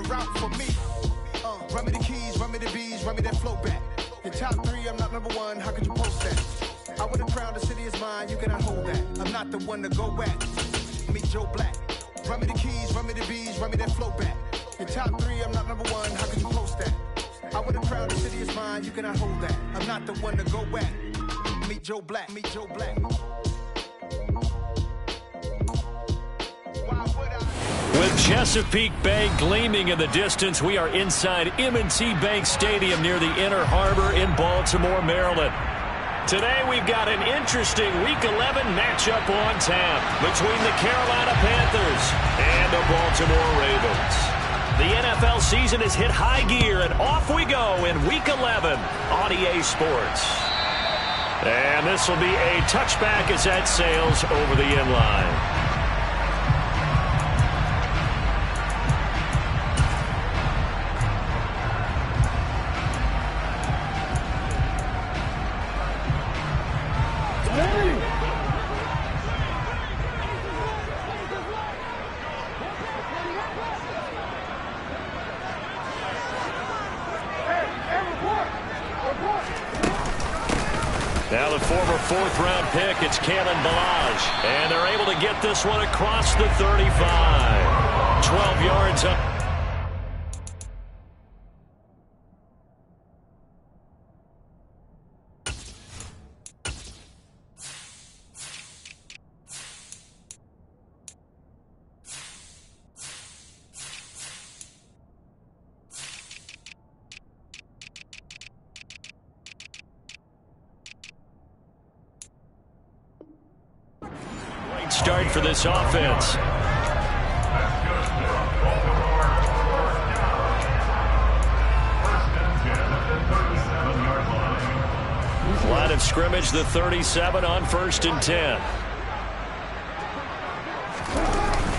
route for me. Run me the keys, run me the bees, run me that flow back. In top 3, I'm not number 1, how could you post that? I would have crowned the city is mine, you cannot hold that. I'm not the one to go back. Meet Joe Black. Run me the keys, run me the bees, run me that flow back. In top 3, I'm not number 1, how could you post that? I would have crowned the city is mine, you cannot hold that. I'm not the one to go back. Meet Joe Black, meet Joe Black. With Chesapeake Bay gleaming in the distance, we are inside M&T Bank Stadium near the Inner Harbor in Baltimore, Maryland. Today we've got an interesting Week 11 matchup on tap between the Carolina Panthers and the Baltimore Ravens. The NFL season has hit high gear, and off we go in Week 11 on EA Sports. And this will be a touchback as that sails over the end line. Now the former fourth-round pick, it's Kalen Ballage. And they're able to get this one across the 35. 12 yards up. Start for this offense. Line of scrimmage, the 37 on 1st and 10.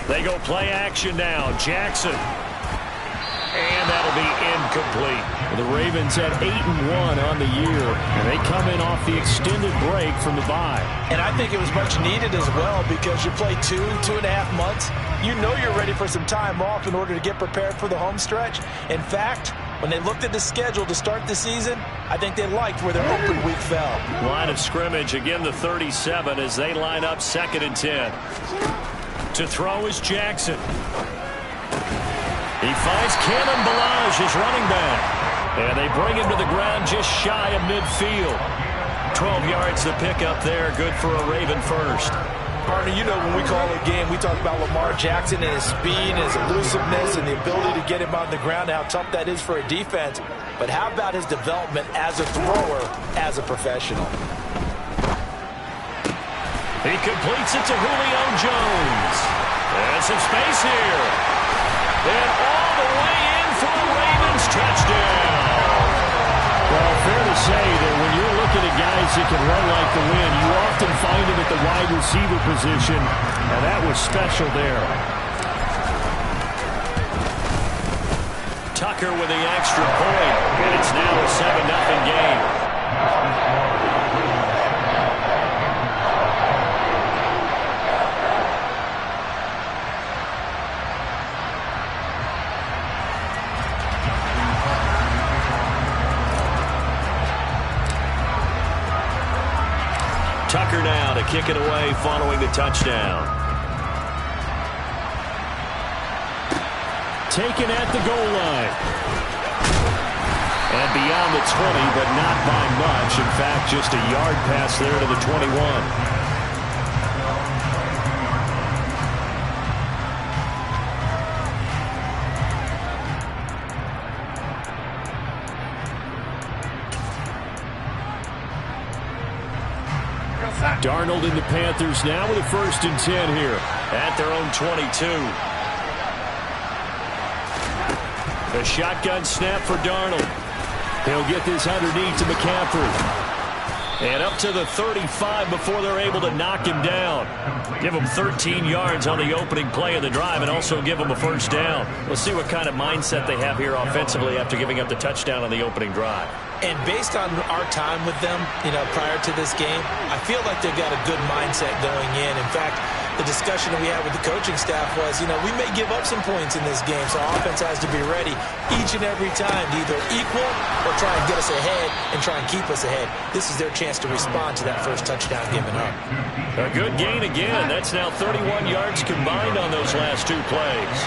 They go play action now. Jackson. And that'll be incomplete. The Ravens at 8-1 on the year, and they come in off the extended break from the bye. And I think it was much needed as well, because you play 2.5 months. You know you're ready for some time off in order to get prepared for the home stretch. In fact, when they looked at the schedule to start the season, I think they liked where their open week fell. Line of scrimmage, again the 37 as they line up 2nd and 10. To throw is Jackson. He finds Kalen Ballage, his running back. And they bring him to the ground just shy of midfield. 12 yards to pick up there. Good for a Raven first. Partner, you know when we call a game, we talk about Lamar Jackson and his speed and his elusiveness and the ability to get him on the ground, how tough that is for a defense. But how about his development as a thrower, as a professional? He completes it to Julio Jones. And some space here. And all the way in for a Ravens touchdown. Well, fair to say that when you're looking at guys that can run like the wind, you often find them at the wide receiver position, and that was special there. Tucker with the extra point, and it's now a 7-0 game. Tucker now to kick it away following the touchdown. Taken at the goal line. And beyond the 20, but not by much. In fact, just a yard pass there to the 21. Darnold and the Panthers now with a 1st and 10 here. At their own 22. A shotgun snap for Darnold. He'll get this underneath to McCaffrey. And up to the 35 before they're able to knock him down. Give him 13 yards on the opening play of the drive and also give him a 1st down. We'll see what kind of mindset they have here offensively after giving up the touchdown on the opening drive. And based on our time with them, prior to this game, I feel like they've got a good mindset going in. In fact, the discussion that we had with the coaching staff was, we may give up some points in this game, so our offense has to be ready each and every time to either equal or try and get us ahead and try and keep us ahead. This is their chance to respond to that first touchdown given up. A good gain again. That's now 31 yards combined on those last 2 plays.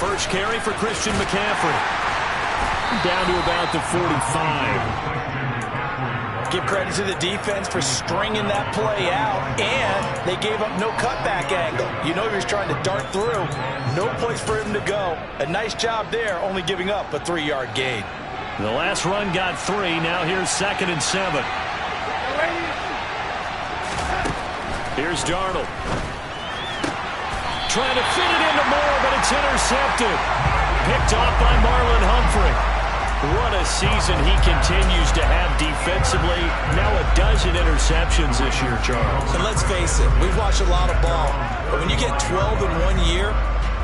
First carry for Christian McCaffrey. Down to about the 45. Give credit to the defense for stringing that play out, and they gave up no cutback angle. He was trying to dart through. No place for him to go. A nice job there, only giving up a 3-yard gain. The last run got 3. Now here's 2nd and 7. Here's Darnold. Trying to fit it into Moore, but it's intercepted. Picked off by Marlon Humphrey. What a season he continues to have defensively. Now a dozen interceptions this year, Charles. And let's face it, we've watched a lot of ball. But when you get 12 in 1 year,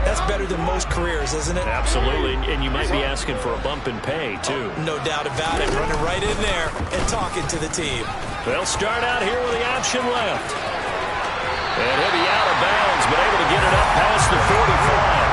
that's better than most careers, isn't it? Absolutely, and you might be asking for a bump in pay, too. No doubt about it. Running right in there and talking to the team. They'll start out here with the option left. And he'll be out of bounds, but able to get it up past the 45.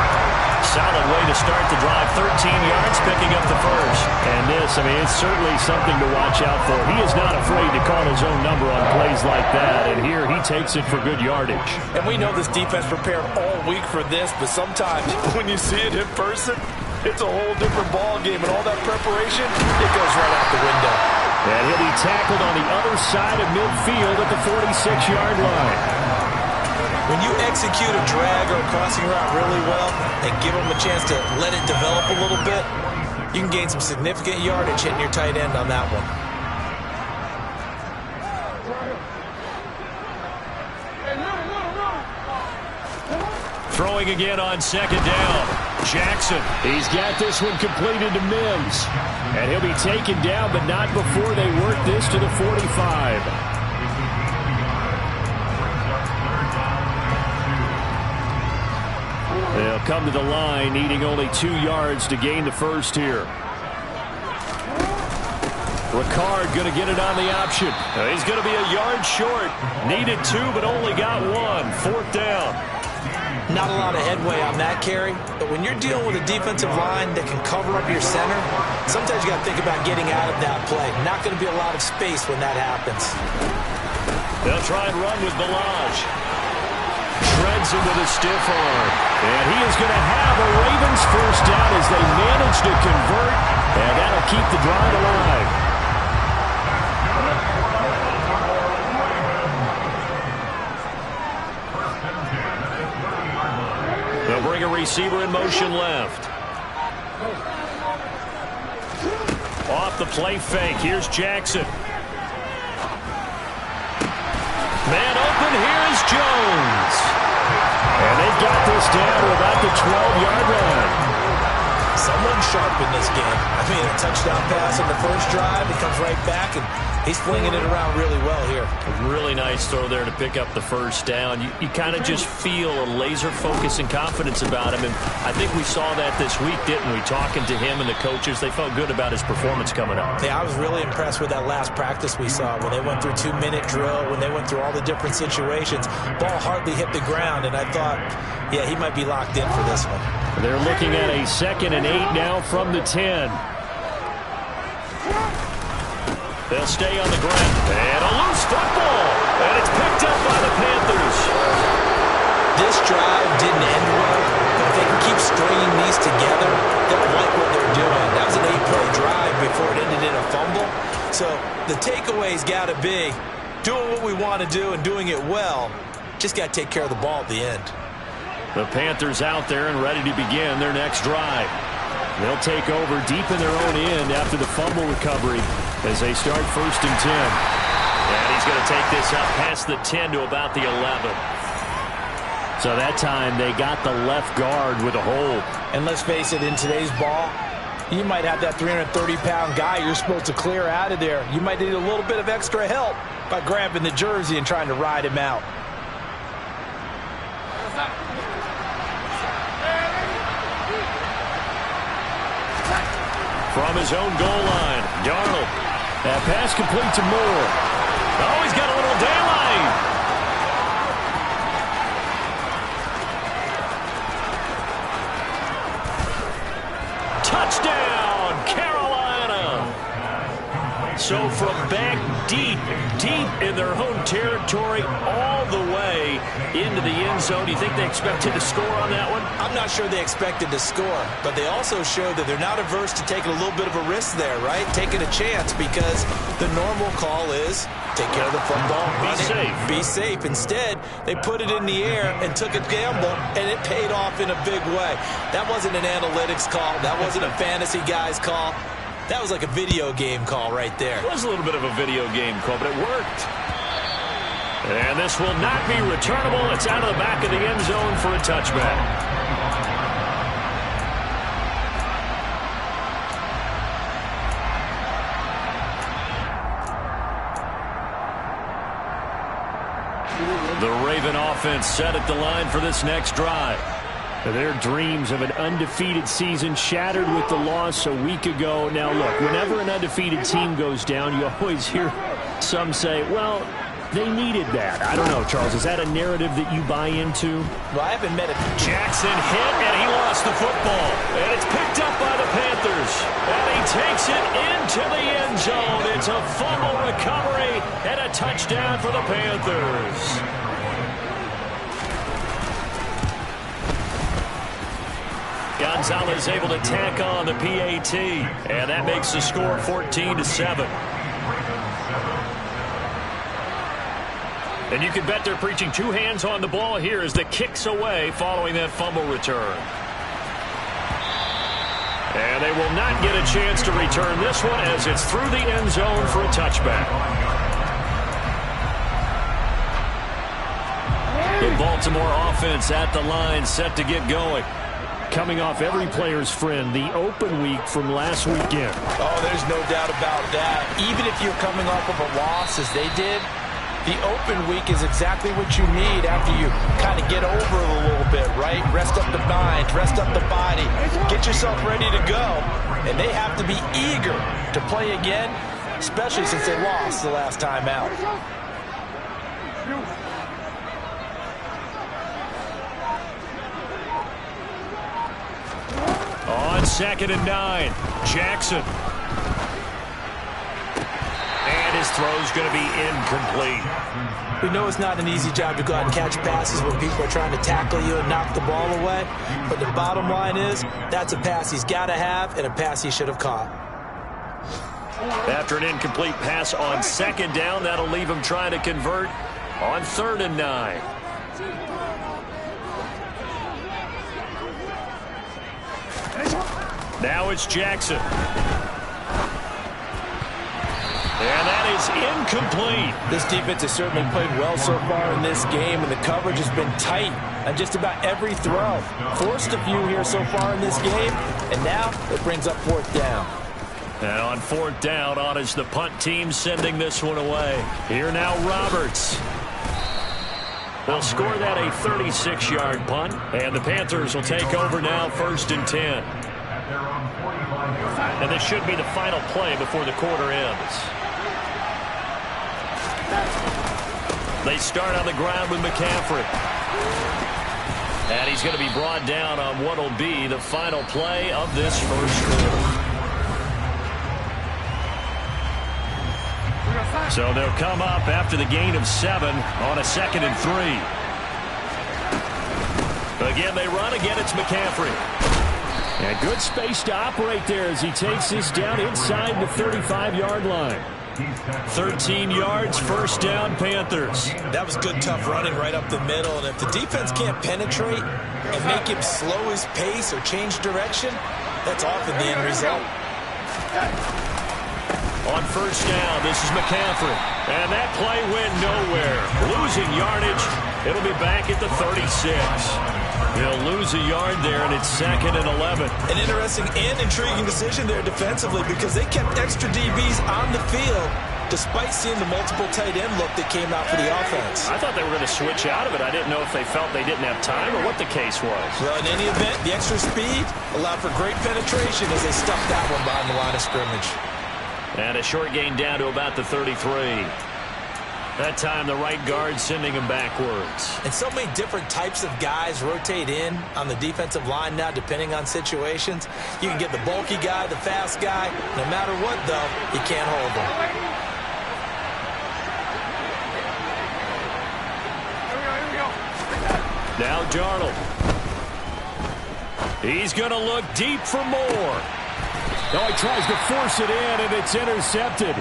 Solid way to start the drive. 13 yards, picking up the first. And this, it's certainly something to watch out for. He is not afraid to call his own number on plays like that. And here he takes it for good yardage. And we know this defense prepared all week for this, but sometimes when you see it in person, it's a whole different ball game. And all that preparation, it goes right out the window. And he'll be tackled on the other side of midfield at the 46-yard line. When you execute a drag or a crossing route really well and give them a chance to let it develop a little bit, you can gain some significant yardage hitting your tight end on that one. Throwing again on 2nd down. Jackson. He's got this one completed to Mims. And he'll be taken down, but not before they work this to the 45. They'll come to the line, needing only 2 yards to gain the first here. Ricard going to get it on the option. He's going to be a yard short. Needed 2, but only got 1. 4th down. Not a lot of headway on that carry, but when you're dealing with a defensive line that can cover up your center, sometimes you got to think about getting out of that play. Not going to be a lot of space when that happens. They'll try and run with Balaj. Shreds him with a stiff arm. And he is going to have a Ravens first down as they manage to convert. And that'll keep the drive alive. They'll bring a receiver in motion left. Off the play fake. Here's Jackson. Man open, here is Jones. And they've got this down to about the 12-yard line. Someone sharp in this game. A touchdown pass on the first drive. He comes right back, and he's flinging it around really well here. A really nice throw there to pick up the first down. You kind of just feel a laser focus and confidence about him, and I think we saw that this week, didn't we? Talking to him and the coaches, they felt good about his performance coming up. Yeah, I was really impressed with that last practice we saw when they went through 2-minute drill, when they went through all the different situations. Ball hardly hit the ground, and I thought, yeah, he might be locked in for this one. They're looking at a 2nd and 8 now from the 10. They'll stay on the ground. And a loose football. And it's picked up by the Panthers. This drive didn't end well, but if they can keep stringing these together, they'll like what they're doing. That was an 8-play drive before it ended in a fumble. So the takeaway's got to be doing what we want to do and doing it well. Just got to take care of the ball at the end. The Panthers out there and ready to begin their next drive. They'll take over deep in their own end after the fumble recovery as they start 1st and 10. And he's going to take this up past the 10 to about the 11. So that time they got the left guard with a hold. And let's face it, in today's ball, you might have that 330-pound guy you're supposed to clear out of there. You might need a little bit of extra help by grabbing the jersey and trying to ride him out. From his own goal line, Darnold. That pass complete to Moore. Oh, he's got a little daylight. Touchdown, Carolina! So from back deep in their home territory all the way into the end zone. Do you think they expected to score on that one? I'm not sure they expected to score, but they also showed that they're not averse to taking a little bit of a risk there, right? Taking a chance, because the normal call is take care of the football, run it, be safe. Instead, they put it in the air and took a gamble, and it paid off in a big way. That wasn't an analytics call. That wasn't a fantasy guy's call. That was like a video game call right there. It was a little bit of a video game call, but it worked. And this will not be returnable. It's out of the back of the end zone for a touchback. The Raven offense set at the line for this next drive. Their dreams of an undefeated season shattered with the loss a week ago. Now, look, whenever an undefeated team goes down, you always hear some say, well, they needed that. I don't know, Charles. Is that a narrative that you buy into? Well, I haven't met it. Jackson hit, and he lost the football. And it's picked up by the Panthers. And he takes it into the end zone. It's a fumble recovery and a touchdown for the Panthers. Gonzalez able to tack on the PAT, and that makes the score 14-7. And you can bet they're preaching two hands on the ball here as the kick's away following that fumble return. And they will not get a chance to return this one as it's through the end zone for a touchback. The Baltimore offense at the line, set to get going. Coming off every player's friend, the open week from last weekend. Oh, there's no doubt about that. Even if you're coming off of a loss as they did, the open week is exactly what you need after you kind of get over it a little bit, right? Rest up the mind, rest up the body, get yourself ready to go. And they have to be eager to play again, especially since they lost the last time out. On 2nd and 9, Jackson. And his throw's going to be incomplete. We know it's not an easy job to go out and catch passes when people are trying to tackle you and knock the ball away. But the bottom line is, that's a pass he's got to have and a pass he should have caught. After an incomplete pass on 2nd down, that'll leave him trying to convert on 3rd and 9. Now it's Jackson. And that is incomplete. This defense has certainly played well so far in this game, and the coverage has been tight on just about every throw. Forced a few here so far in this game, and now it brings up 4th down. And on 4th down, on is the punt team sending this one away. Here now, Roberts. They'll score that a 36-yard punt, and the Panthers will take over now 1st and 10. And this should be the final play before the quarter ends. They start on the ground with McCaffrey. And he's going to be brought down on what will be the final play of this first quarter. So they'll come up after the gain of 7 on a 2nd and 3. Again, they run. Again, it's McCaffrey. And good space to operate there as he takes this down inside the 35-yard line. 13 yards, 1st down, Panthers. That was good, tough running right up the middle. And if the defense can't penetrate and make him slow his pace or change direction, that's often the end result. On 1st down, this is McCaffrey. And that play went nowhere. Losing yardage. It'll be back at the 36. They'll lose a yard there, and it's 2nd and 11. An interesting and intriguing decision there defensively, because they kept extra DBs on the field despite seeing the multiple tight end look that came out for the offense. I thought they were going to switch out of it. I didn't know if they felt they didn't have time or what the case was. Well, in any event, the extra speed allowed for great penetration as they stuffed that one behind the line of scrimmage. And a short gain down to about the 33. That time the right guard sending him backwards. And so many different types of guys rotate in on the defensive line now depending on situations. You can get the bulky guy, the fast guy. No matter what, though, you can't hold him. Now Darnold. He's going to look deep for more. Oh, he tries to force it in, and it's intercepted.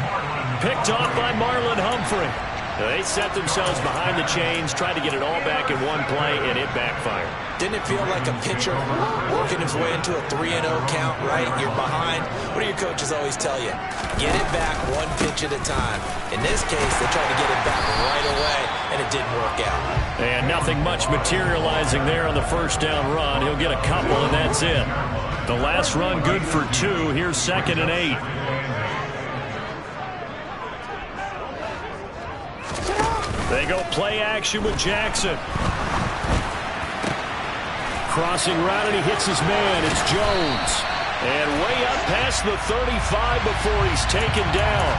Picked off by Marlon Humphrey. They set themselves behind the chains, tried to get it all back in one play, and it backfired. Didn't it feel like a pitcher working his way into a 3-0 count, right? You're behind. What do your coaches always tell you? Get it back one pitch at a time. In this case, they tried to get it back right away, and it didn't work out. And nothing much materializing there on the first down run. He'll get a couple, and that's it. The last run good for 2. Here's 2nd and 8. They go play action with Jackson. Crossing route, and he hits his man. It's Jones. And way up past the 35 before he's taken down.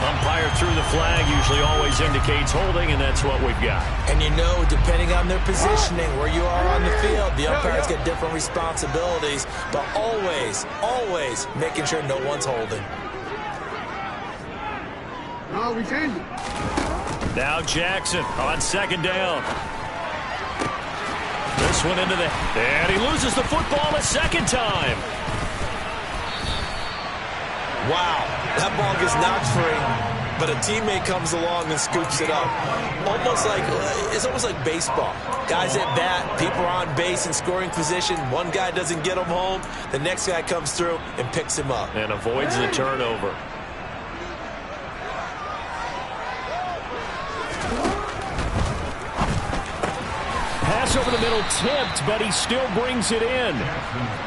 Umpire threw the flag, usually always indicates holding, and that's what we've got. And you know, depending on their positioning, where you are on the field, the umpires get different responsibilities, but always, always making sure no one's holding. No, we changed it. Now Jackson on 2nd down. This one into the... And he loses the football a second time. Wow, that ball gets knocked free, but a teammate comes along and scoops it up. It's almost like baseball. Guys at bat, people are on base in scoring position. One guy doesn't get him home. The next guy comes through and picks him up. And avoids the turnover. Pass over the middle tipped, but he still brings it in.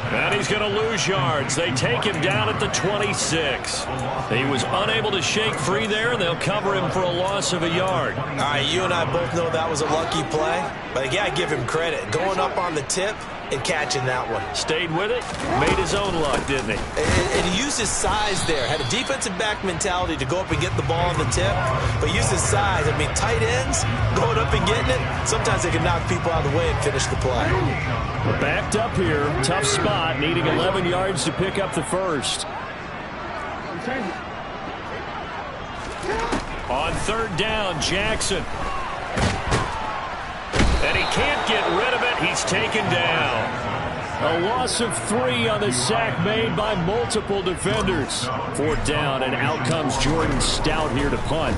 And he's going to lose yards. They take him down at the 26. He was unable to shake free there, and they'll cover him for a loss of a yard. All right, you and I both know that was a lucky play, but I got to give him credit. Going up on the tip and catching that one. Stayed with it, made his own luck, didn't he? And he used his size there. Had a defensive back mentality to go up and get the ball on the tip, but used his size. I mean, tight ends, going up and getting it, sometimes they can knock people out of the way and finish the play. We're backed up here. Tough spot, needing 11 yards to pick up the first. On 3rd down, Jackson. And he can't get rid of it. He's taken down. A loss of 3 on the sack made by multiple defenders. 4th down, and out comes Jordan Stout here to punt.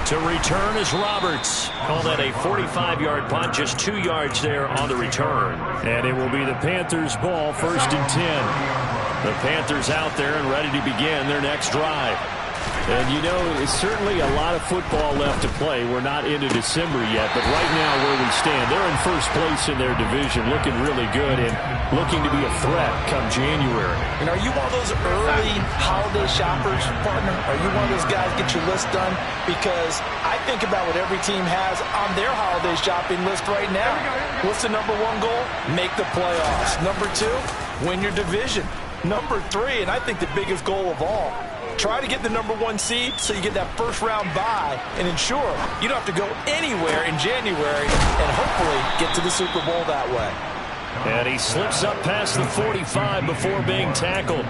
To return is Roberts. Call that a 45-yard punt, just 2 yards there on the return. And it will be the Panthers' ball, 1st and 10. The Panthers out there and ready to begin their next drive. And, you know, it's certainly a lot of football left to play. We're not into December yet, but right now where we stand, they're in first place in their division, looking really good and looking to be a threat come January. And are you one of those early holiday shoppers, partner? Are you one of those guys get your list done? Because I think about what every team has on their holiday shopping list right now. What's the number 1 goal? Make the playoffs. Number 2, win your division. Number 3, and I think the biggest goal of all, try to get the number 1 seed so you get that first-round bye and ensure you don't have to go anywhere in January and hopefully get to the Super Bowl that way. And he slips up past the 45 before being tackled.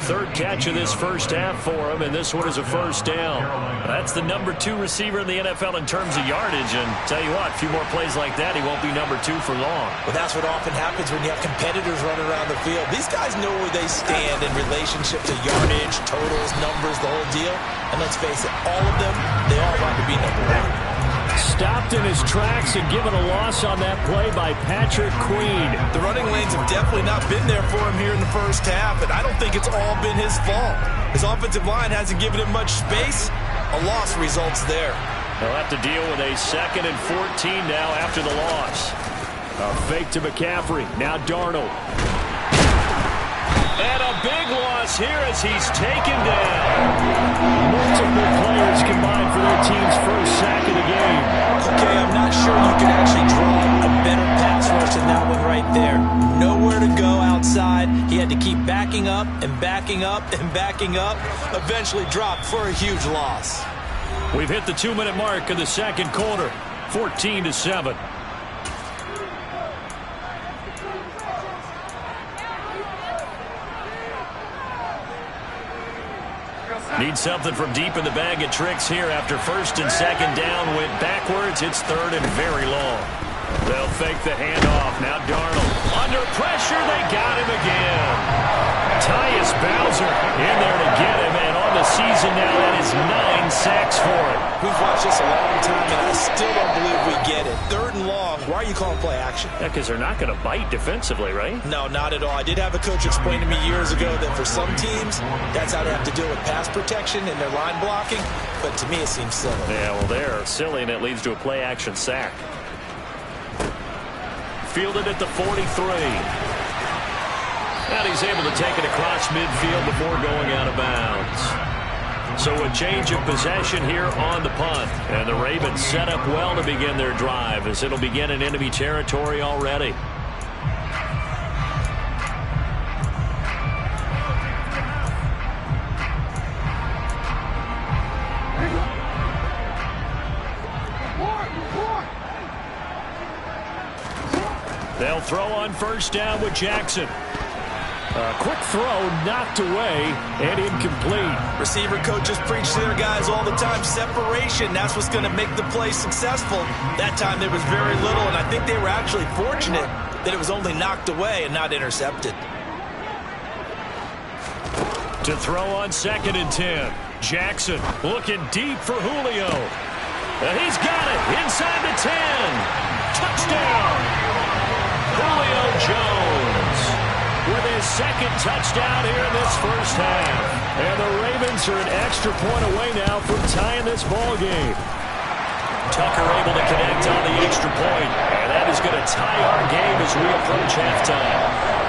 3rd catch of this first half for him, and this one is a first down. That's the number 2 receiver in the NFL in terms of yardage, and tell you what, a few more plays like that, he won't be number 2 for long. Well, that's what often happens when you have competitors running around the field. These guys know where they stand in relationship to yardage, totals, numbers, the whole deal. And let's face it, all of them, they all want to be number 1. Stopped in his tracks and given a loss on that play by Patrick Queen. The running lanes have definitely not been there for him here in the first half, and I don't think it's all been his fault. His offensive line hasn't given him much space. A loss results there. They'll have to deal with a 2nd and 14 now after the loss. A fake to McCaffrey. Now Darnold. And a big loss here as he's taken down. Multiple players combined for their team's first sack of the game. Okay, I'm not sure you can actually draw a better pass rush than that one right there. Nowhere to go outside. He had to keep backing up and backing up, eventually dropped for a huge loss. We've hit the 2-minute mark of the second quarter, 14-7. Need something from deep in the bag of tricks here after first and second down went backwards. It's third and very long. They'll fake the handoff. Now Darnold. Under pressure, they got him again. Tyus Bowser in there to get him, and on the season now, that is 9 sacks for him. We've watched this a long time, and I still don't believe we get it. Third and long. Why are you calling play action? Yeah, because they're not going to bite defensively, right? No, not at all. I did have a coach explain to me years ago that for some teams, that's how they have to deal with pass protection and their line blocking. But to me, it seems silly. Yeah, well, they're silly, and it leads to a play action sack. Fielded at the 43. And he's able to take it across midfield before going out of bounds. So a change of possession here on the punt. And the Ravens set up well to begin their drive as it'll begin in enemy territory already. They'll throw on first down with Jackson. A quick throw knocked away and incomplete. Receiver coaches preach to their guys all the time. Separation, that's what's going to make the play successful. That time there was very little, and I think they were actually fortunate that it was only knocked away and not intercepted. To throw on second and 10. Jackson looking deep for Julio. And he's got it inside the 10. Touchdown. Julio Jones with his second touchdown here in this first half. And the Ravens are an extra point away now from tying this ball game. Tucker able to connect on the extra point. And that is going to tie our game as we approach halftime.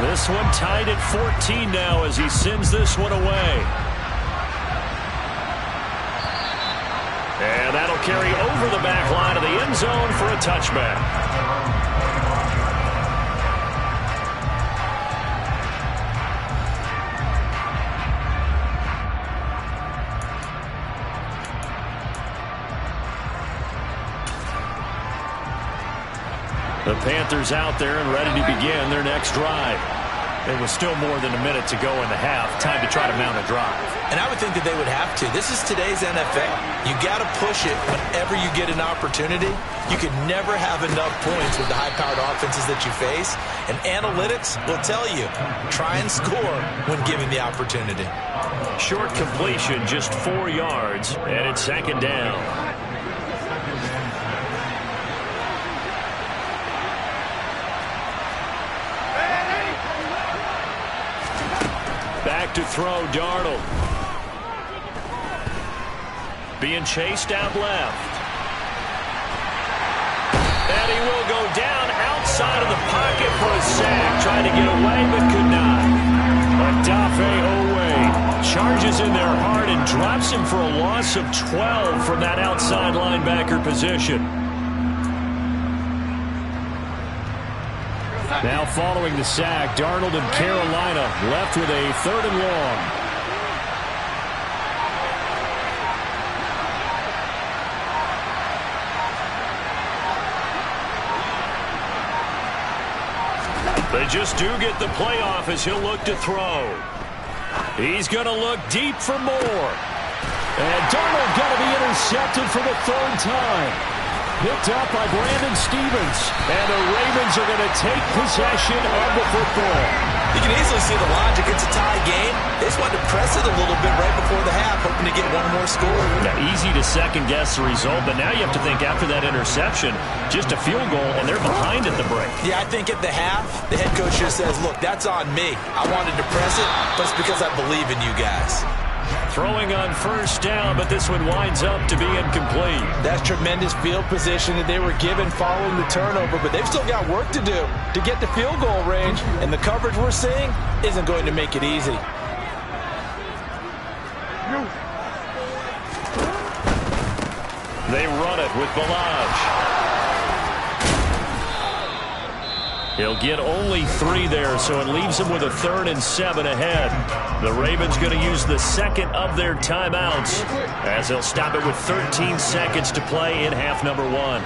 This one tied at 14 now as he sends this one away. And that'll carry over the back line of the end zone for a touchback. The Panthers out there and ready to begin their next drive. It was still more than a minute to go in the half. Time to try to mount a drive. And I would think that they would have to. This is today's NFL. You got to push it whenever you get an opportunity. You can never have enough points with the high-powered offenses that you face. And analytics will tell you, try and score when given the opportunity. Short completion, just 4 yards, and it's second down. Back to throw, Darnold. Being chased out left. And he will go down outside of the pocket for a sack. Trying to get away, but could not. Odafe Owe charges in there hard and drops him for a loss of 12 from that outside linebacker position. Now following the sack, Darnold and Carolina left with a third and long. They just do get the playoff as he'll look to throw. He's going to look deep for more. And Darnold going to be intercepted for the third time. Picked up by Brandon Stevens. And the Ravens are going to take possession of the football. You can easily see the logic. It's a tie game. They just wanted to press it a little bit right before the half, hoping to get one more score. Now, easy to second-guess the result, but now you have to think after that interception, just a field goal, and they're behind at the break. Yeah, I think at the half, the head coach just says, look, that's on me. I wanted to press it, but it's because I believe in you guys. Throwing on first down, but this one winds up to be incomplete. That's tremendous field position that they were given following the turnover, but they've still got work to do to get the field goal range, and the coverage we're seeing isn't going to make it easy. with Balaj. He'll get only 3 there, so it leaves him with a 3rd and 7 ahead. The Ravens going to use the second of their timeouts as they'll stop it with 13 seconds to play in half number 1.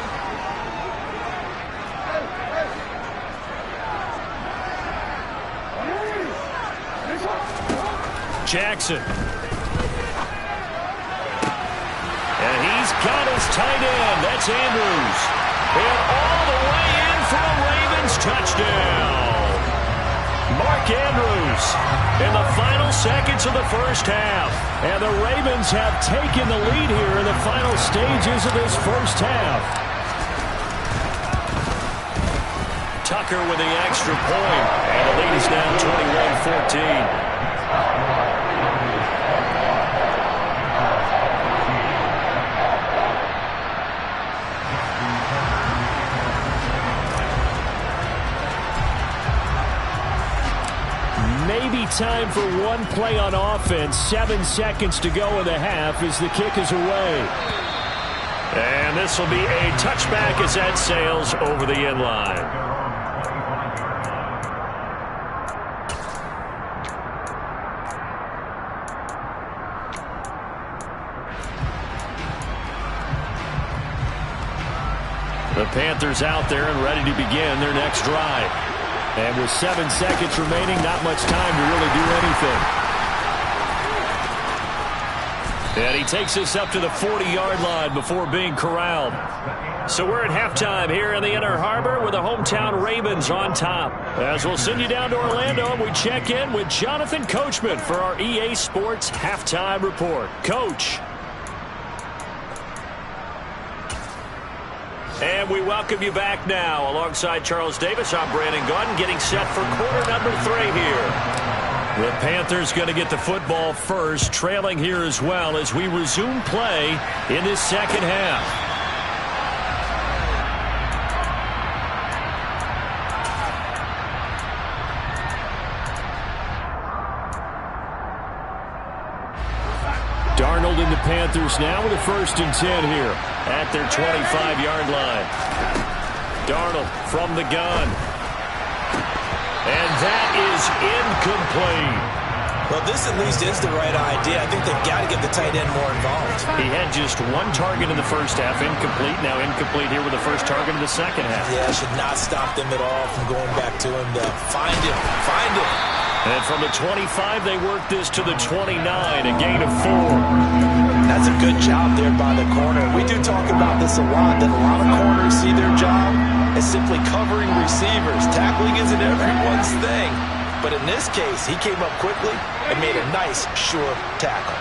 Jackson. And he's got his tight end. That's Andrews. And all the way in for a Ravens touchdown. Mark Andrews in the final seconds of the first half. And the Ravens have taken the lead here in the final stages of this first half. Tucker with the extra point. And the lead is now 21-14. Maybe time for one play on offense. 7 seconds to go in the half as the kick is away. And this will be a touchback as that sails over the end line. The Panthers out there and ready to begin their next drive. And with 7 seconds remaining, not much time to really do anything. And he takes us up to the 40-yard line before being corralled. So we're at halftime here in the Inner Harbor with the hometown Ravens on top. As we'll send you down to Orlando and we check in with Jonathan Coachman for our EA Sports Halftime Report. Coach. And we welcome you back now. Alongside Charles Davis, I'm Brandon Gaudin, getting set for quarter number 3 here. The Panthers going to get the football first, trailing here as well as we resume play in this second half. Darnold and the Panthers now with a 1st and 10 here at their 25-yard line. Darnold from the gun. And that is incomplete. Well, this at least is the right idea. I think they've got to get the tight end more involved. He had just 1 target in the first half, incomplete. Now incomplete here with the first target in the second half. Yeah, should not stop them at all from going back to him to find him. Find him. And from the 25, they work this to the 29, a gain of 4. That's a good job there by the corner. We do talk about this a lot, that a lot of corners see their job as simply covering receivers. Tackling isn't everyone's thing. But in this case, he came up quickly and made a nice, sure tackle.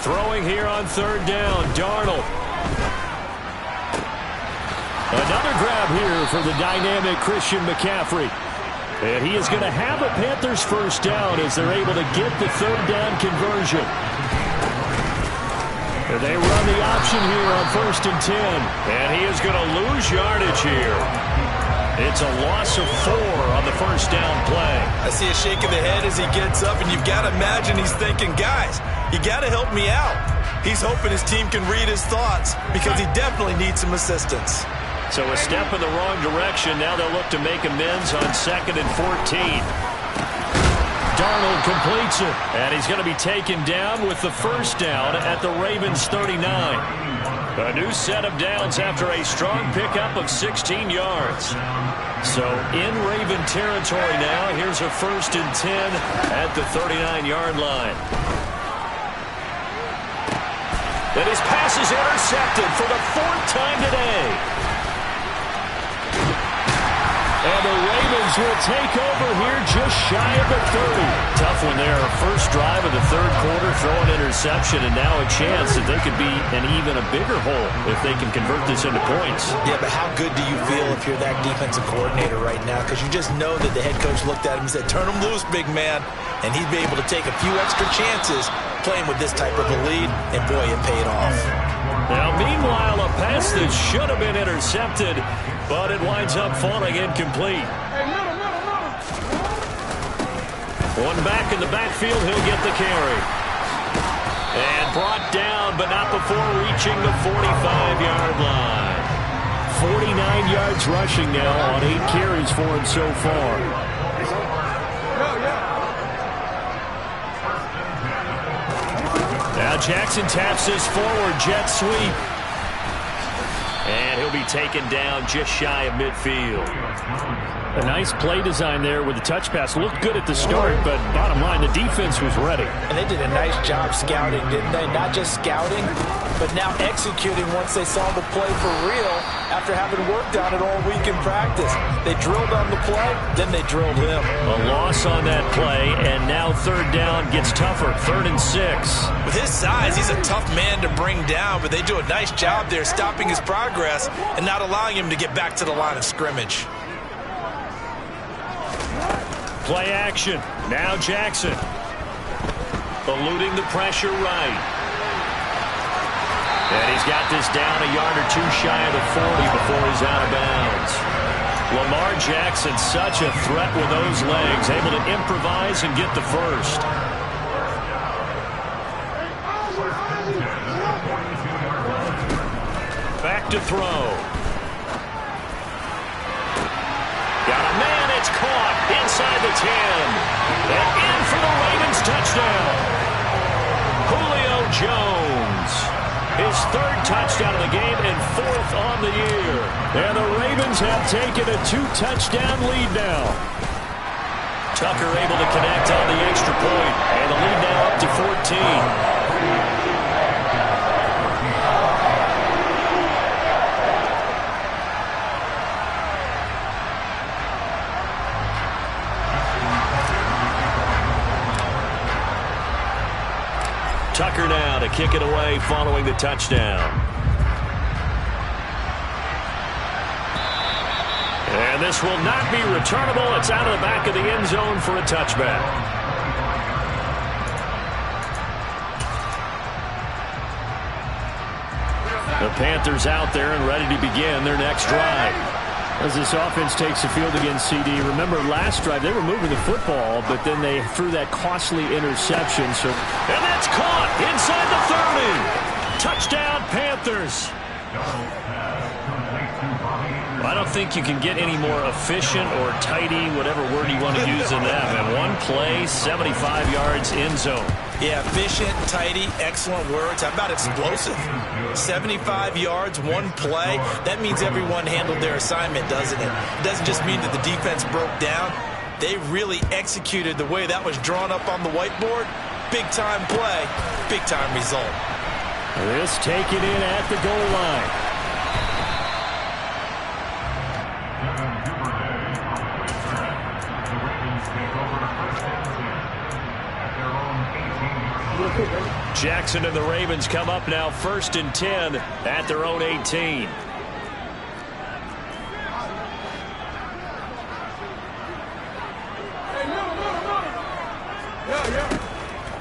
Throwing here on 3rd down, Darnold. Another grab here for the dynamic Christian McCaffrey. And he is going to have a Panthers 1st down as they're able to get the 3rd down conversion. And they run the option here on 1st and 10. And he is going to lose yardage here. It's a loss of 4 on the 1st down play. I see a shake of the head as he gets up, and you've got to imagine he's thinking, guys, you got to help me out. He's hoping his team can read his thoughts because he definitely needs some assistance. So a step in the wrong direction. Now they'll look to make amends on 2nd and 14. Darnold completes it. And he's going to be taken down with the 1st down at the Ravens 39. A new set of downs after a strong pickup of 16 yards. So in Raven territory now. Here's a 1st and 10 at the 39-yard line. And his pass is intercepted for the 4th time today. And the Ravens will take over here just shy of the 30. Tough one there. First drive of the 3rd quarter, throw an interception, and now a chance that they could be in even a bigger hole if they can convert this into points. Yeah, but how good do you feel if you're that defensive coordinator right now? Because you just know that the head coach looked at him and said, turn him loose, big man. And he'd be able to take a few extra chances playing with this type of a lead, and boy, it paid off. Now, meanwhile, a pass that should have been intercepted, but it winds up falling incomplete. One back in the backfield, he'll get the carry. And brought down, but not before reaching the 45-yard line. 49 yards rushing now on 8 carries for him so far. Now Jackson taps this forward jet sweep. And he'll be taken down just shy of midfield. A nice play design there with the touch pass. Looked good at the start, but bottom line, the defense was ready. And they did a nice job scouting, didn't they? Not just scouting, but now executing once they saw the play for real after having worked on it all week in practice. They drilled on the play, then they drilled him. A loss on that play, and now third down gets tougher. 3rd and 6. With his size, he's a tough man to bring down, but they do a nice job there stopping his progress and not allowing him to get back to the line of scrimmage. Play action. Now Jackson. Eluding the pressure right. And he's got this down a yard or two shy of the 40 before he's out of bounds. Lamar Jackson, such a threat with those legs, able to improvise and get the first. Back to throw. Got a man, it's caught inside the 10. And in for the Ravens touchdown. Julio Jones. His 3rd touchdown of the game and 4th on the year. And the Ravens have taken a 2-touchdown lead now. Tucker able to connect on the extra point. And the lead now up to 14. Tucker now to kick it away following the touchdown. And this will not be returnable. It's out of the back of the end zone for a touchback. The Panthers out there and ready to begin their next drive. As this offense takes the field against CD, remember last drive they were moving the football, but then they threw that costly interception. And that's caught inside the 30. Touchdown Panthers. I don't think you can get any more efficient or tidy, whatever word you want to use in that. And one play, 75 yards in zone. Yeah, efficient, tidy, excellent words. How about explosive? 75 yards, one play. That means everyone handled their assignment, doesn't it? It doesn't just mean that the defense broke down. They really executed the way that was drawn up on the whiteboard. Big-time play, big-time result. This taken in at the goal line. Jackson and the Ravens come up now 1st and 10 at their own 18.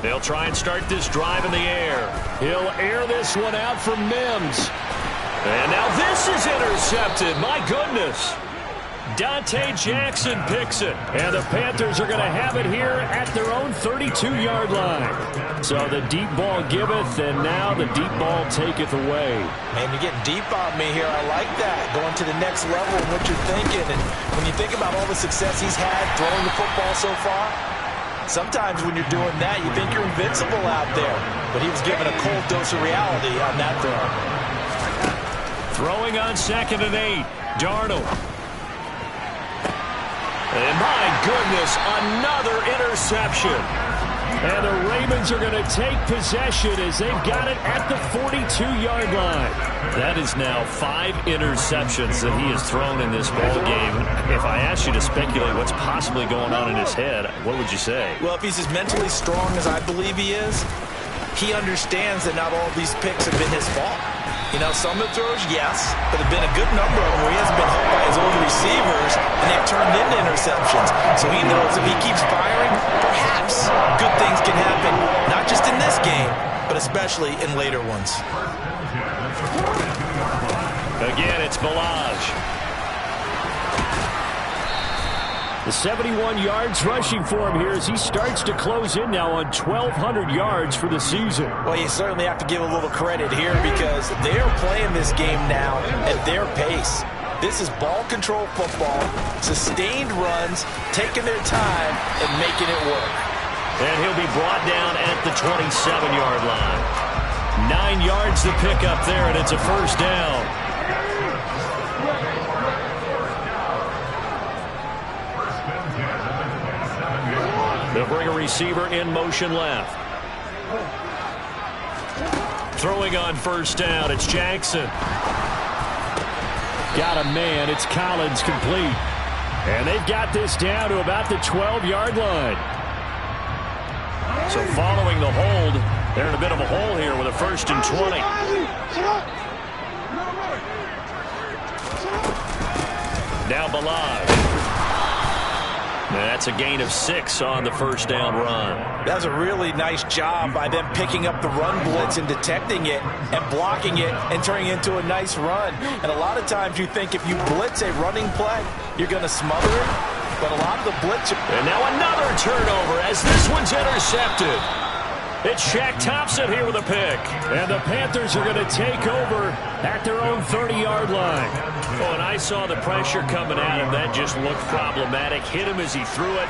They'll try and start this drive in the air. He'll air this one out for Mims. And now this is intercepted. My goodness. Dante Jackson picks it. And the Panthers are going to have it here at their own 32-yard line. So the deep ball giveth, and now the deep ball taketh away. Man, you're getting deep on me here. I like that. Going to the next level of what you're thinking. And when you think about all the success he's had throwing the football so far, sometimes when you're doing that, you think you're invincible out there. But he was given a cold dose of reality on that throw. Throwing on 2nd and 8. Darnold. And my goodness, another interception. And the Ravens are going to take possession as they've got it at the 42-yard line. That is now 5 interceptions that he has thrown in this ball game. If I asked you to speculate what's possibly going on in his head, what would you say? Well, if he's as mentally strong as I believe he is, he understands that not all of these picks have been his fault. You know, some of the throws, yes, but there have been a good number of them where he hasn't been helped by his own receivers, and they've turned into interceptions. So he knows if he keeps firing, perhaps good things can happen, not just in this game, but especially in later ones. Again, it's Balaj. The 71 yards rushing for him here as he starts to close in now on 1,200 yards for the season. Well, you certainly have to give a little credit here because they are playing this game now at their pace. This is ball control football, sustained runs, taking their time and making it work. And he'll be brought down at the 27-yard line. 9 yards to pick up there, and it's a first down. They'll bring a receiver in motion left. Throwing on first down, it's Jackson. Got a man, it's Collins complete. And they've got this down to about the 12-yard line. So following the hold, they're in a bit of a hole here with a 1st and 20. Now Balaj. That's a gain of 6 on the first down run. That was a really nice job by them picking up the run blitz and detecting it and blocking it and turning it into a nice run. And a lot of times you think if you blitz a running play, you're going to smother it. But a lot of the blitz... And now another turnover as this one's intercepted. It's Shaq Thompson here with a pick. And the Panthers are going to take over at their own 30-yard line. Oh, and I saw the pressure coming at him. That just looked problematic. Hit him as he threw it,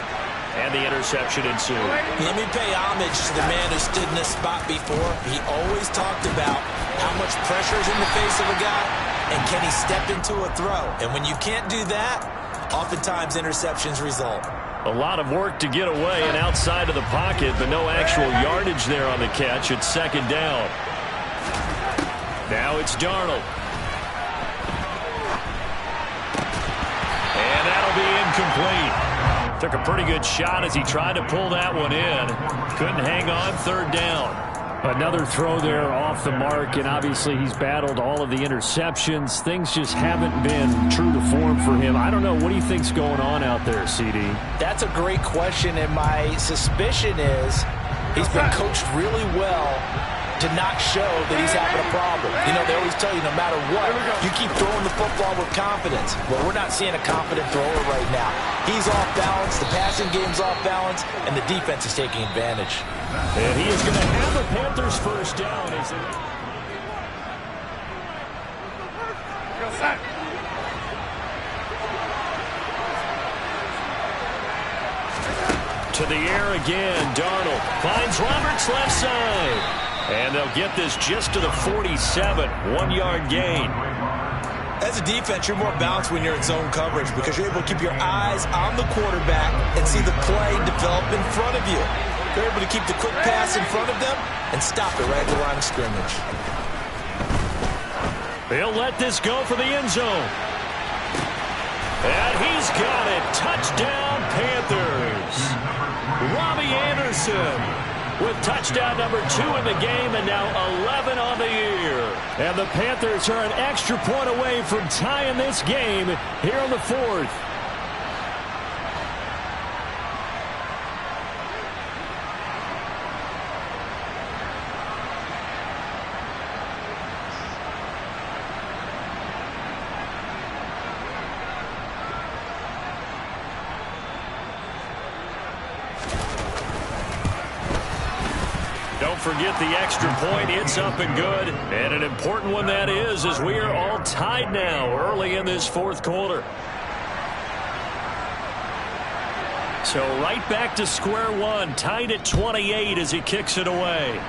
and the interception ensued. Let me pay homage to the man who stood in this spot before. He always talked about how much pressure is in the face of a guy, and can he step into a throw. And when you can't do that, oftentimes interceptions result. A lot of work to get away and outside of the pocket, but no actual yardage there on the catch. It's second down. Now it's Darnold. And that'll be incomplete. Took a pretty good shot as he tried to pull that one in. Couldn't hang on, third down. Another throw there off the mark, and obviously he's battled all of the interceptions. Things just haven't been true to form for him. I don't know. What do you think's going on out there, CD? That's a great question, and my suspicion is he's been coached really well to not show that he's having a problem. You know, they always tell you no matter what, you keep throwing the football with confidence. Well, we're not seeing a confident thrower right now. He's off balance, the passing game's off balance, and the defense is taking advantage. And he is going to have the Panthers first down. To the air again, Darnold finds Roberts left side. And they'll get this just to the 47, 1-yard gain. As a defense, you're more balanced when you're in zone coverage because you're able to keep your eyes on the quarterback and see the play develop in front of you. You're able to keep the quick pass in front of them and stop it right at the line of scrimmage. They'll let this go for the end zone. And he's got it. Touchdown, Panthers. Robbie Anderson with touchdown number 2 in the game, and now 11 on the year. And the Panthers are an extra point away from tying this game here in the 4th. Forget the extra point. It's up and good. And an important one that is, as we are all tied now early in this 4th quarter. So right back to square one, tied at 28 as he kicks it away.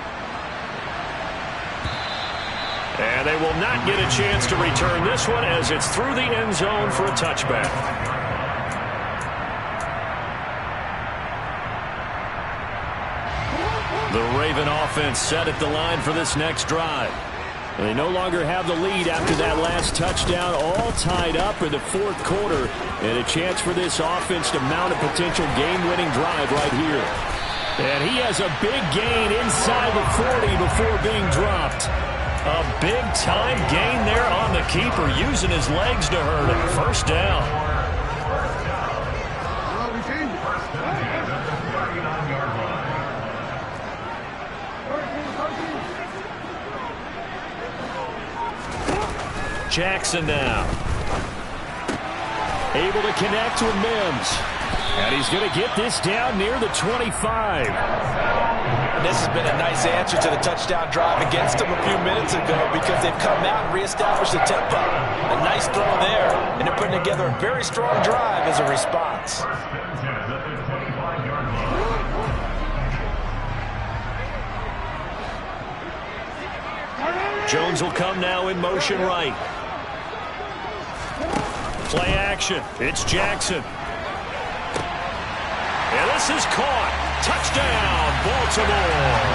And they will not get a chance to return this one as it's through the end zone for a touchback. The Raven offense set at the line for this next drive. They no longer have the lead after that last touchdown, all tied up in the 4th quarter, and a chance for this offense to mount a potential game-winning drive right here. And he has a big gain inside the 40 before being dropped. A big-time gain there on the keeper, using his legs to hurt him. First down. Jackson now. Able to connect with Mims. And he's going to get this down near the 25. And this has been a nice answer to the touchdown drive against them a few minutes ago because they've come out and reestablished the tempo. A nice throw there, and they're putting together a very strong drive as a response. Jones will come now in motion right. Play action. It's Jackson. And this is caught. Touchdown, Baltimore.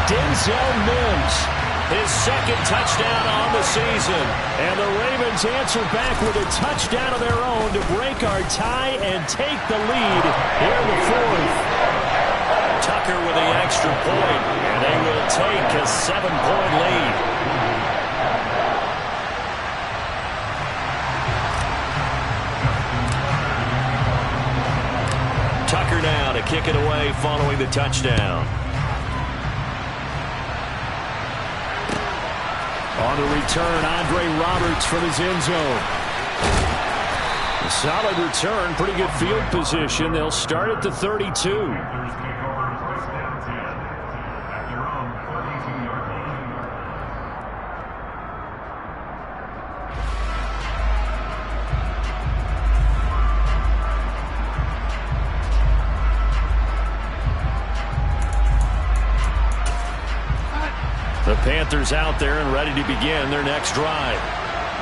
Denzel Mims, his second touchdown on the season. And the Ravens answer back with a touchdown of their own to break our tie and take the lead here in the fourth. Tucker with the extra point, and they will take a 7-point lead. Tucker now to kick it away following the touchdown. On the return, Andre Roberts from his end zone. A solid return, pretty good field position. They'll start at the 32. The Panthers out there and ready to begin their next drive.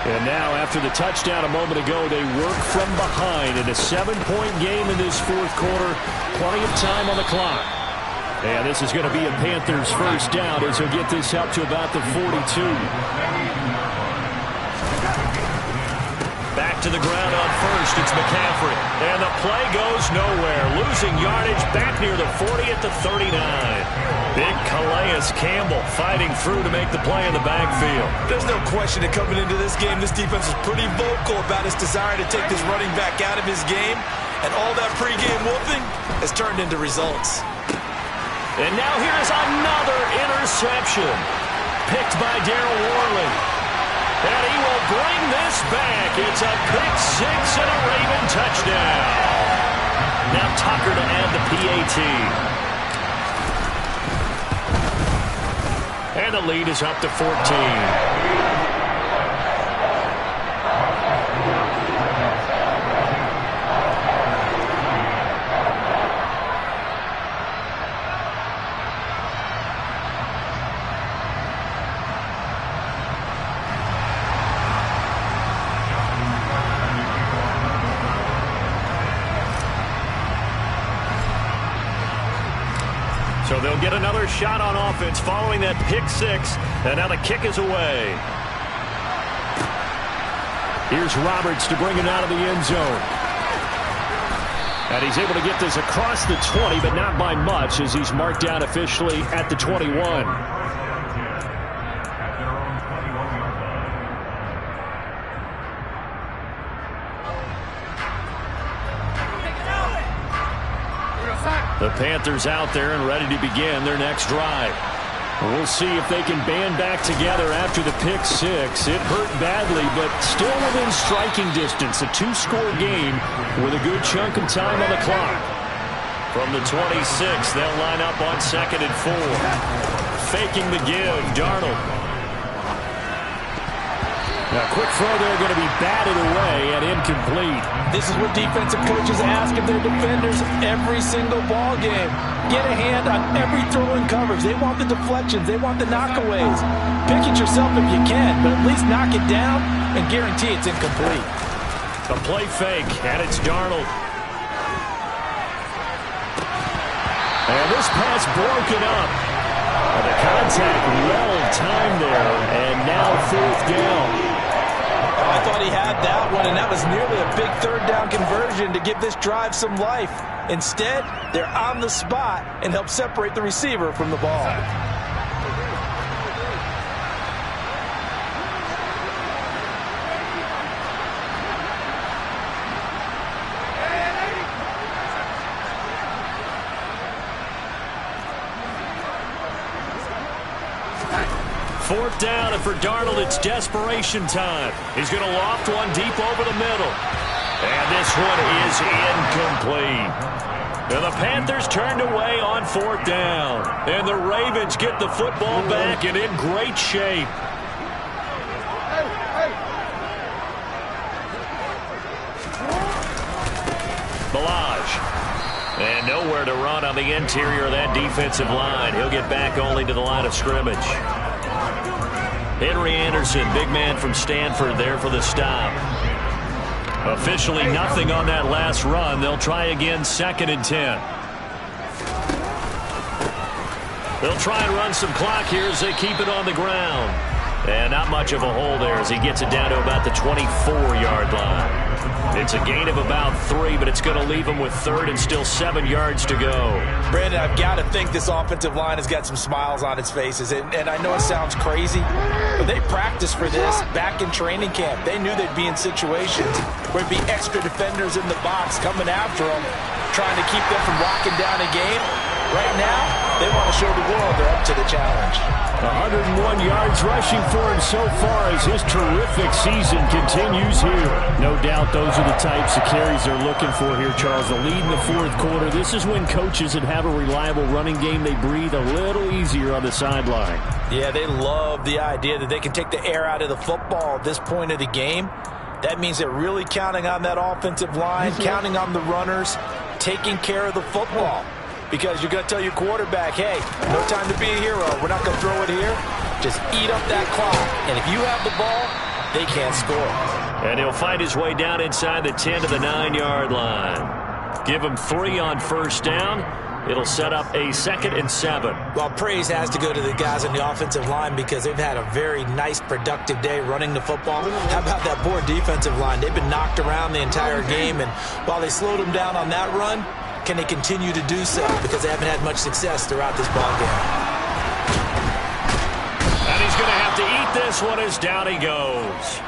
And now, after the touchdown a moment ago, they work from behind in a 7-point game in this fourth quarter. Plenty of time on the clock. And this is going to be a Panthers first down as he'll get this up to about the 42. Back to the ground on first. It's McCaffrey. And the play goes nowhere. Losing yardage back near the 40 at the 39. Big Calais Campbell fighting through to make the play in the backfield. There's no question that coming into this game, this defense is pretty vocal about its desire to take this running back out of his game. And all that pregame whooping has turned into results. And now here's another interception. Picked by Darryl Worley. And he will bring this back. It's a pick six and a Raven touchdown. Now Tucker to add the PAT. And the lead is up to 14. So they'll get another shot on offense following that pick six. And now the kick is away. Here's Roberts to bring it out of the end zone. And he's able to get this across the 20, but not by much as he's marked down officially at the 21. The Panthers out there and ready to begin their next drive. We'll see if they can band back together after the pick six. It hurt badly, but still within striking distance. A two-score game with a good chunk of time on the clock. From the 26, they'll line up on 2nd and 4. Faking the give, Darnold. Now, quick throw there going to be batted away and incomplete. This is what defensive coaches ask of their defenders every single ball game. Get a hand on every throw in coverage. They want the deflections. They want the knockaways. Pick it yourself if you can, but at least knock it down and guarantee it's incomplete. A play fake, and it's Darnold. And this pass broken up. And the contact well timed there, and now 4th down. I thought he had that one, and that was nearly a big 3rd down conversion to give this drive some life. Instead, they're on the spot and help separate the receiver from the ball. Fourth down, and for Darnold, it's desperation time. He's going to loft one deep over the middle. And this one is incomplete. And the Panthers turned away on 4th down. And the Ravens get the football back and in great shape. And nowhere to run on the interior of that defensive line. He'll get back only to the line of scrimmage. Henry Anderson, big man from Stanford, there for the stop. Officially nothing on that last run. They'll try again, 2nd and 10. They'll try and run some clock here as they keep it on the ground. And not much of a hole there as he gets it down to about the 24-yard line. It's a gain of about 3, but it's going to leave him with 3rd and still 7 yards to go. Brandon, I've got to think this offensive line has got some smiles on its faces. And I know it sounds crazy, but they practiced for this back in training camp. They knew they'd be in situations where there'd be extra defenders in the box coming after them, trying to keep them from locking down a game. Right now, they want to show the world they're up to the challenge. 101 yards rushing for him so far as his terrific season continues here. No doubt those are the types of carries they're looking for here, Charles. The lead in the 4th quarter. This is when coaches that have a reliable running game, they breathe a little easier on the sideline. Yeah, they love the idea that they can take the air out of the football at this point of the game. That means they're really counting on that offensive line, counting on the runners, taking care of the football. Because you're going to tell your quarterback, hey, no time to be a hero. We're not going to throw it here. Just eat up that clock. And if you have the ball, they can't score. And he'll find his way down inside the 10 to the 9-yard line. Give him 3 on 1st down. It'll set up a 2nd and 7. Well, praise has to go to the guys on the offensive line because they've had a very nice, productive day running the football. How about that poor defensive line? They've been knocked around the entire game, and while they slowed them down on that run, can they continue to do so? Because they haven't had much success throughout this ball game. And he's going to have to eat this one as down he goes.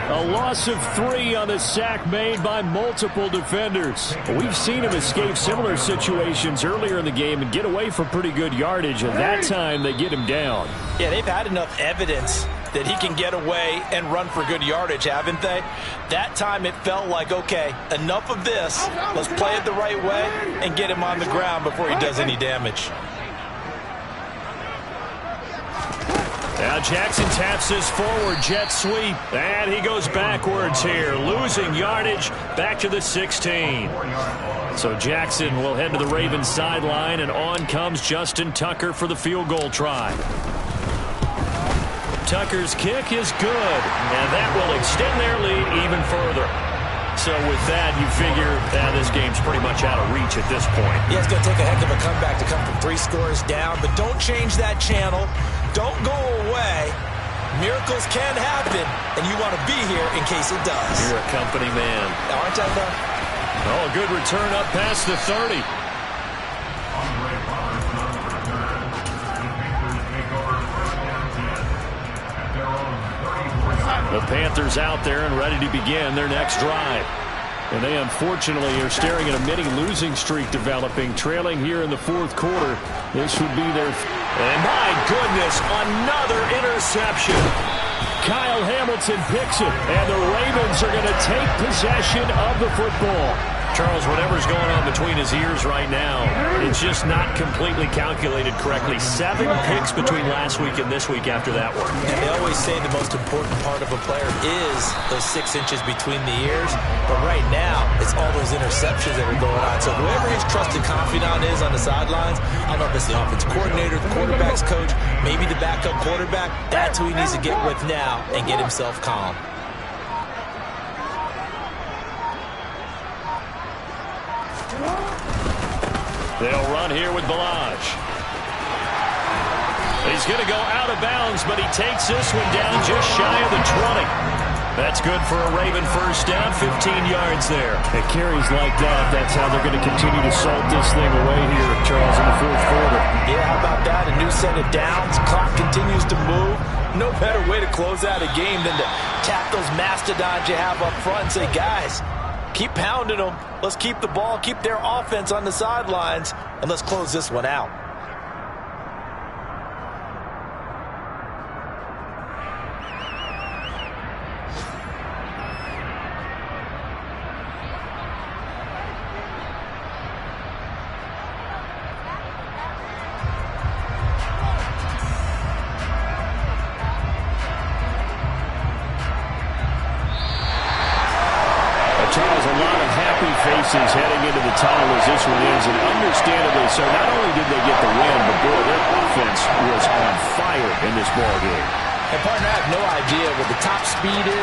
A loss of 3 on the sack made by multiple defenders. We've seen him escape similar situations earlier in the game and get away from pretty good yardage, and that time they get him down. Yeah, they've had enough evidence that he can get away and run for good yardage, haven't they? That time it felt like, okay, enough of this. Let's play it the right way and get him on the ground before he does any damage. Now Jackson taps this forward jet sweep, and he goes backwards here, losing yardage back to the 16. So Jackson will head to the Ravens sideline, and on comes Justin Tucker for the field goal try. Tucker's kick is good, and that will extend their lead even further. So with that, you figure this game's pretty much out of reach at this point. Yeah, it's going to take a heck of a comeback to come from 3 scores down, but don't change that channel. Don't go away. Miracles can happen, and you want to be here in case it does. You're a company man. Aren't I, though? Oh, a good return up past the 30. The Panthers out there and ready to begin their next drive. And they unfortunately are staring at a mini losing streak developing, trailing here in the 4th quarter. This would be their... And my goodness, another interception. Kyle Hamilton picks it, and the Ravens are going to take possession of the football. Charles, whatever's going on between his ears right now, it's just not completely calculated correctly. 7 picks between last week and this week after that one. And they always say the most important part of a player is those 6 inches between the ears. But right now, it's all those interceptions that are going on. So whoever his trusted confidant is on the sidelines, I don't know if it's the offensive coordinator, the quarterback's coach, maybe the backup quarterback, that's who he needs to get with now and get himself calm. They'll run here with Balaj. He's going to go out of bounds, but he takes this one down just shy of the 20. That's good for a Raven first down, 15 yards there. At carries like that, that's how they're going to continue to salt this thing away here, Charles, in the 4th quarter. Yeah, how about that? A new set of downs. Clock continues to move. No better way to close out a game than to tap those mastodons you have up front and say, guys, keep pounding them. Let's keep the ball, keep their offense on the sidelines, and let's close this one out. Charles, a lot of happy faces heading into the tunnel as this one ends, and understandably so. Not only did they get the win, but boy, their offense was on fire in this ball game. And partner, I have no idea what the top speed is.